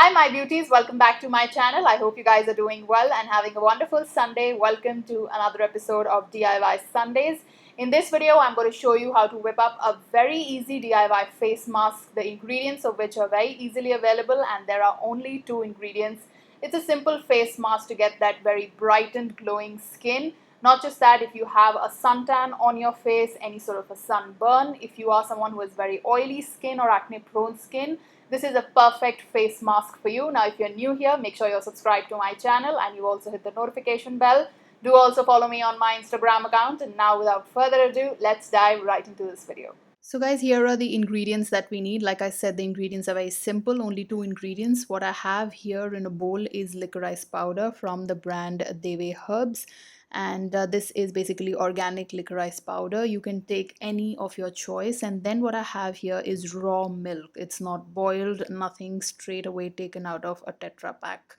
Hi my beauties, welcome back to my channel. I hope you guys are doing well and having a wonderful Sunday. Welcome to another episode of DIY Sundays. In this video, I'm going to show you how to whip up a very easy DIY face mask, the ingredients of which are very easily available, and there are only two ingredients. It's a simple face mask to get that very brightened, glowing skin. Not just that, if you have a suntan on your face, any sort of a sunburn, if you are someone who has very oily skin or acne prone skin, this is a perfect face mask for you. Now, if you're new here, make sure you're subscribed to my channel and you also hit the notification bell. Do also follow me on my Instagram account. And now, without further ado, let's dive right into this video. So guys, here are the ingredients that we need. Like I said, the ingredients are very simple, only two ingredients. What I have here in a bowl is licorice powder from the brand Deve Herbs. And this is basically organic licorice powder. You can take any of your choice. And then what I have here is raw milk. It's not boiled, nothing, straight away taken out of a Tetra Pak.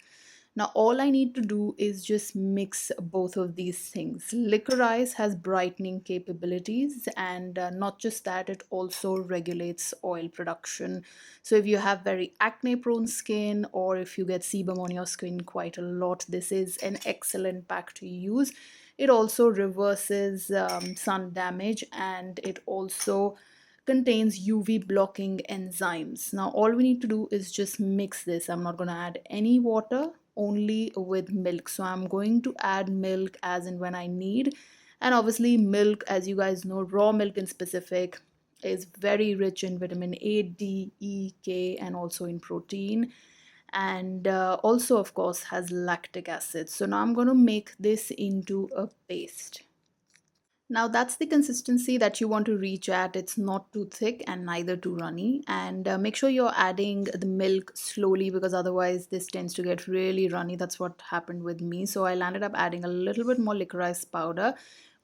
Now all I need to do is just mix both of these things. Licorice has brightening capabilities, and not just that, it also regulates oil production. So if you have very acne prone skin, or if you get sebum on your skin quite a lot, this is an excellent pack to use. It also reverses sun damage, and it also contains UV blocking enzymes. Now all we need to do is just mix this. I'm not going to add any water, only with milk. So I'm going to add milk as and when I need. And obviously milk, as you guys know, raw milk in specific, is very rich in vitamin A, D, E, K, and also in protein. And also, of course, has lactic acid. So now I'm going to make this into a paste. Now that's the consistency that you want to reach at. It's not too thick and neither too runny. And make sure you're adding the milk slowly, because otherwise this tends to get really runny. That's what happened with me. So I landed up adding a little bit more licorice powder.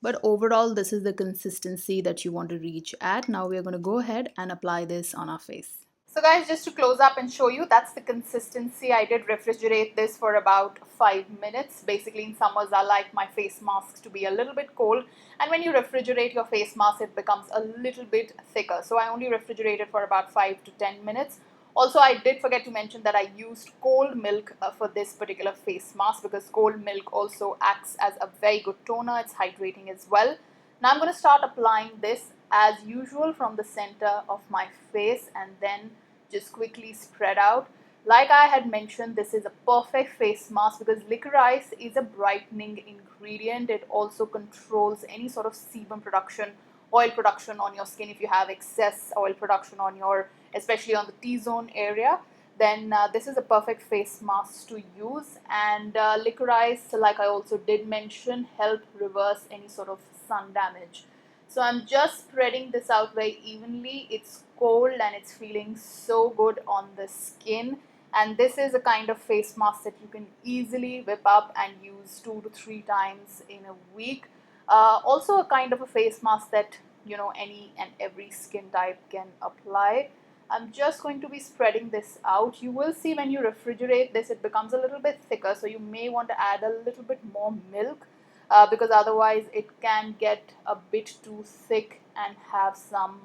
But overall, this is the consistency that you want to reach at. Now we're going to go ahead and apply this on our face. So guys, just to close up and show you, that's the consistency. I did refrigerate this for about 5 minutes. Basically, in summers, I like my face masks to be a little bit cold. And when you refrigerate your face mask, it becomes a little bit thicker. So I only refrigerated for about 5 to 10 minutes. Also, I did forget to mention that I used cold milk for this particular face mask, because cold milk also acts as a very good toner. It's hydrating as well. Now I'm going to start applying this as usual from the center of my face, and then just quickly spread out. Like I had mentioned, this is a perfect face mask because licorice is a brightening ingredient. It also controls any sort of sebum production, oil production on your skin. If you have excess oil production on your, especially on the T-zone area, then this is a perfect face mask to use. And licorice, like I also did mention, help reverse any sort of sun damage. So I'm just spreading this out very evenly. It's cold and it's feeling so good on the skin. And this is a kind of face mask that you can easily whip up and use 2 to 3 times in a week. Also a kind of a face mask that, you know, any and every skin type can apply. I'm just going to be spreading this out. You will see when you refrigerate this, it becomes a little bit thicker. So you may want to add a little bit more milk. Because otherwise it can get a bit too thick and have some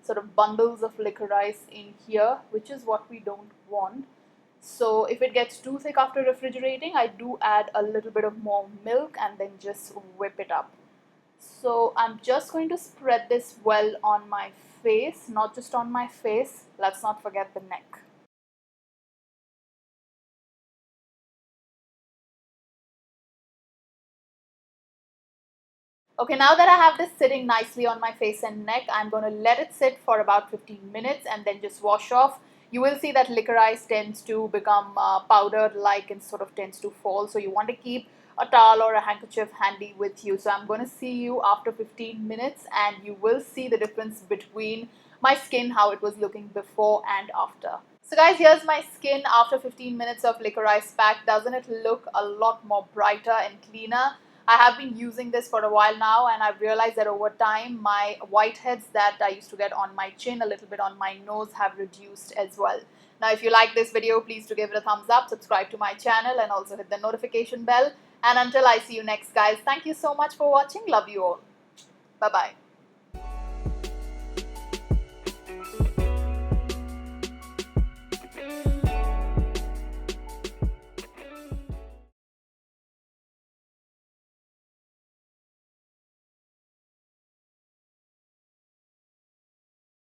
sort of bundles of licorice in here, which is what we don't want. So if it gets too thick after refrigerating, I do add a little bit of more milk and then just whip it up. So I'm just going to spread this well on my face, not just on my face. Let's not forget the neck. Okay, now that I have this sitting nicely on my face and neck, I'm going to let it sit for about 15 minutes and then just wash off. You will see that licorice tends to become powder-like and sort of tends to fall. So you want to keep a towel or a handkerchief handy with you. So I'm going to see you after 15 minutes and you will see the difference between my skin, how it was looking before and after. So guys, here's my skin after 15 minutes of licorice pack. Doesn't it look a lot more brighter and cleaner? I have been using this for a while now, and I've realized that over time my whiteheads that I used to get on my chin, a little bit on my nose, have reduced as well. Now if you like this video, please do give it a thumbs up, subscribe to my channel and also hit the notification bell. And until I see you next guys, thank you so much for watching. Love you all. Bye bye.